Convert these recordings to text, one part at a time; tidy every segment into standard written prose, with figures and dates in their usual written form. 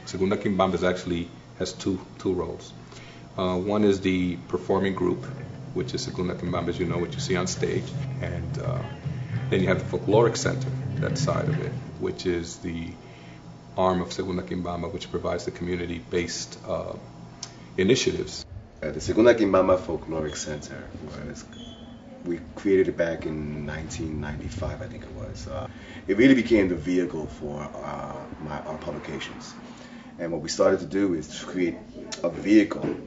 Segunda Quimbamba actually has two roles. One is the performing group, which is Segunda Quimbamba, as you know, what you see on stage, and then you have the folkloric center, that side of it, which is the arm of Segunda Quimbamba, which provides the community-based initiatives. The Segunda Quimbamba Folkloric Center we created it back in 1995, I think it was. It really became the vehicle for our publications. And what we started to do is to create a vehicle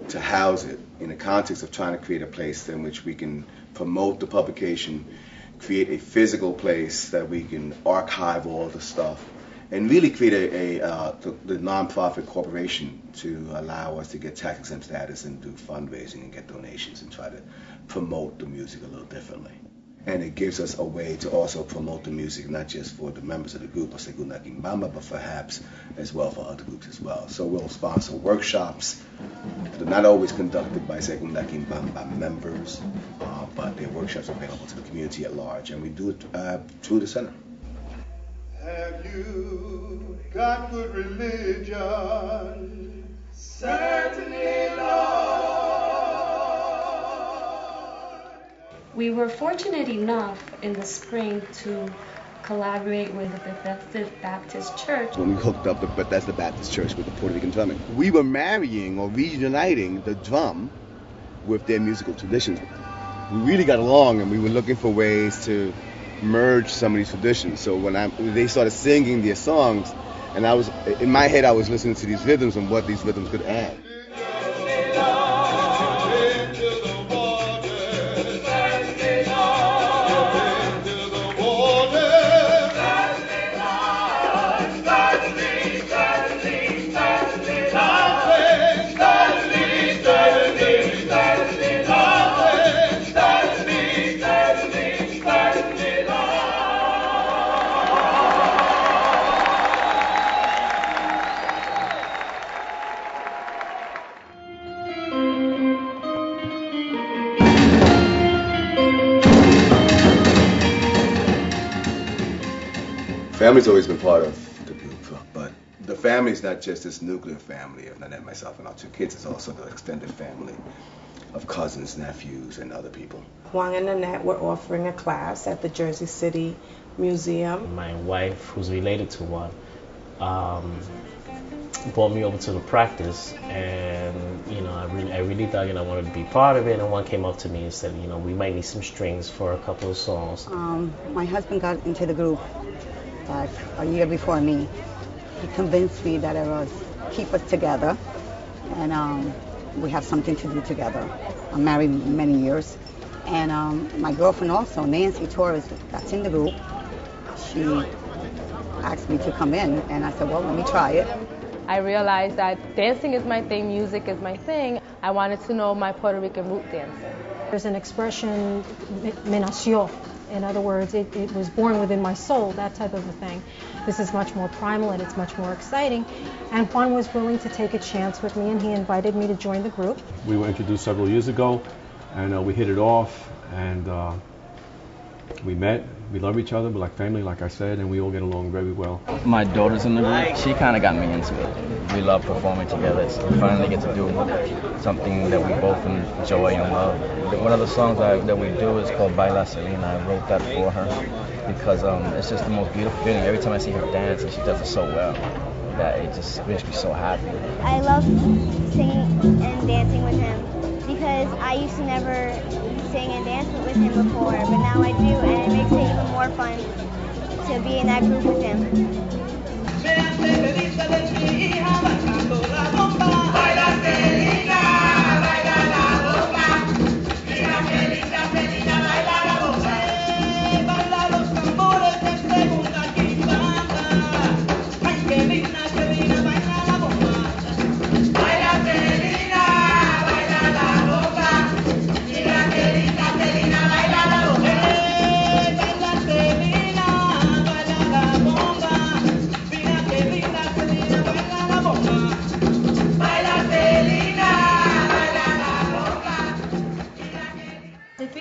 to house it in the context of trying to create a place in which we can promote the publication, create a physical place that we can archive all the stuff, and really create the nonprofit corporation to allow us to get tax exempt status and do fundraising and get donations and try to promote the music a little differently. And it gives us a way to also promote the music, not just for the members of the group of Segunda Quimbamba, but perhaps as well for other groups as well. So we'll sponsor workshops. They're not always conducted by Segunda Quimbamba members, but they're workshops available to the community at large, and we do it through the center. Have you got good religion? Certainly, Lord. We were fortunate enough in the spring to collaborate with the Bethesda Baptist Church. When we hooked up the Bethesda Baptist Church with the Puerto Rican drumming, we were marrying or reuniting the drum with their musical traditions. We really got along, and we were looking for ways to merge some of these traditions. So when they started singing their songs, and I was in my head, I was listening to these rhythms and what these rhythms could add. Family's always been part of the group, but the family is not just this nuclear family of Nanette, myself, and our two kids. It's also the extended family of cousins, nephews, and other people. Juan and Nanette were offering a class at the Jersey City Museum. My wife, who's related to Juan, brought me over to the practice, and I really thought I wanted to be part of it. And Juan came up to me and said, we might need some strings for a couple of songs. My husband got into the group a year before me. He convinced me that it was keep us together, and we have something to do together. I'm married many years, and my girlfriend also, Nancy Torres, that's in the group. She asked me to come in, and I said, well, let me try it. I realized that dancing is my thing, music is my thing. I wanted to know my Puerto Rican root dancing. There's an expression, me nació. In other words, it was born within my soul, that type of a thing. This is much more primal and it's much more exciting. And Juan was willing to take a chance with me, and he invited me to join the group. We were introduced several years ago, and we hit it off, and we met. We love each other, we're like family, like I said, and we all get along very well. My daughter's in the group. She kind of got me into it. We love performing together. So we finally get to do something that we both enjoy and love. One of the songs that we do is called Baila Selena. I wrote that for her because it's just the most beautiful feeling. Every time I see her dance, and she does it so well, that it just makes me so happy. I love singing and dancing with him because I used to never sing and dance with him before, but now I do, and it makes it even more fun to be in that group with him.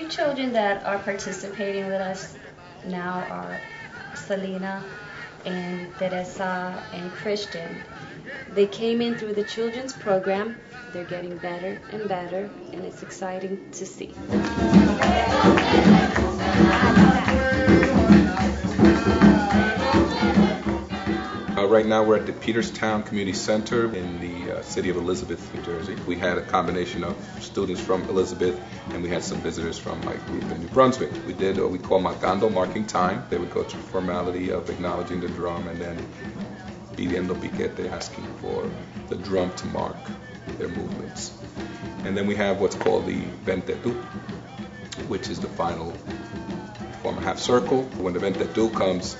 Children that are participating with us now are Selena, and Teresa and Christian. They came in through the children's program. They're getting better and better, and it's exciting to see. Right now we're at the Peterstown Community Center in the city of Elizabeth, New Jersey. We had a combination of students from Elizabeth, and we had some visitors from my group in New Brunswick. We did what we call marcando, marking time. They would go through the formality of acknowledging the drum and then pidiendo piquete, asking for the drum to mark their movements. And then we have what's called the ventetu, which is the final form a half circle. When the ventetu comes,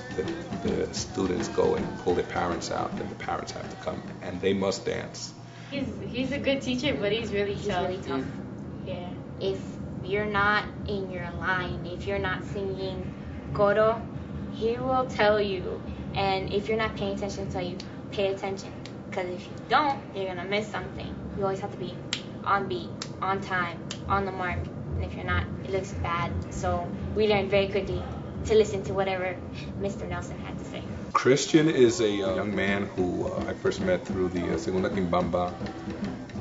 the students go and pull their parents out, and the parents have to come, and they must dance. He's a good teacher, but he's really tough. Really tough. Yeah. If you're not in your line, if you're not singing coro, he will tell you. And if you're not paying attention, he'll tell you, pay attention. Because if you don't, you're going to miss something. You always have to be on beat, on time, on the mark. And if you're not, it looks bad. So we learned very quickly to listen to whatever Mr. Nelson had to say. Christian is a young man who I first met through the Segunda Quimbamba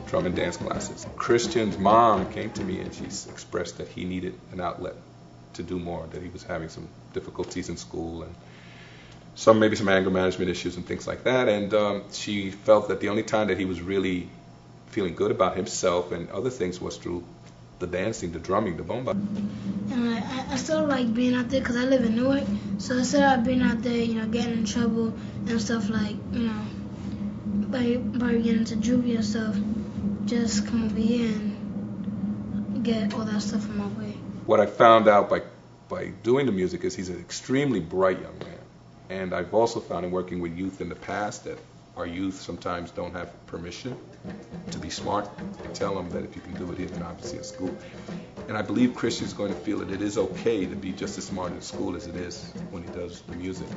drum and dance classes. Christian's mom came to me and she expressed that he needed an outlet to do more, that he was having some difficulties in school and maybe some anger management issues and things like that. And she felt that the only time that he was really feeling good about himself and other things was through the dancing, the drumming, the bomba. And I still like being out there because I live in Newark. So instead of being out there, getting in trouble and stuff like, by getting into juvie and stuff, just come over here and get all that stuff on my way. What I found out by doing the music is he's an extremely bright young man. And I've also found in working with youth in the past that our youth sometimes don't have permission to be smart. I tell them that if you can do it here, then obviously at school. And I believe Christian's going to feel that it is okay to be just as smart in school as it is when he does the music.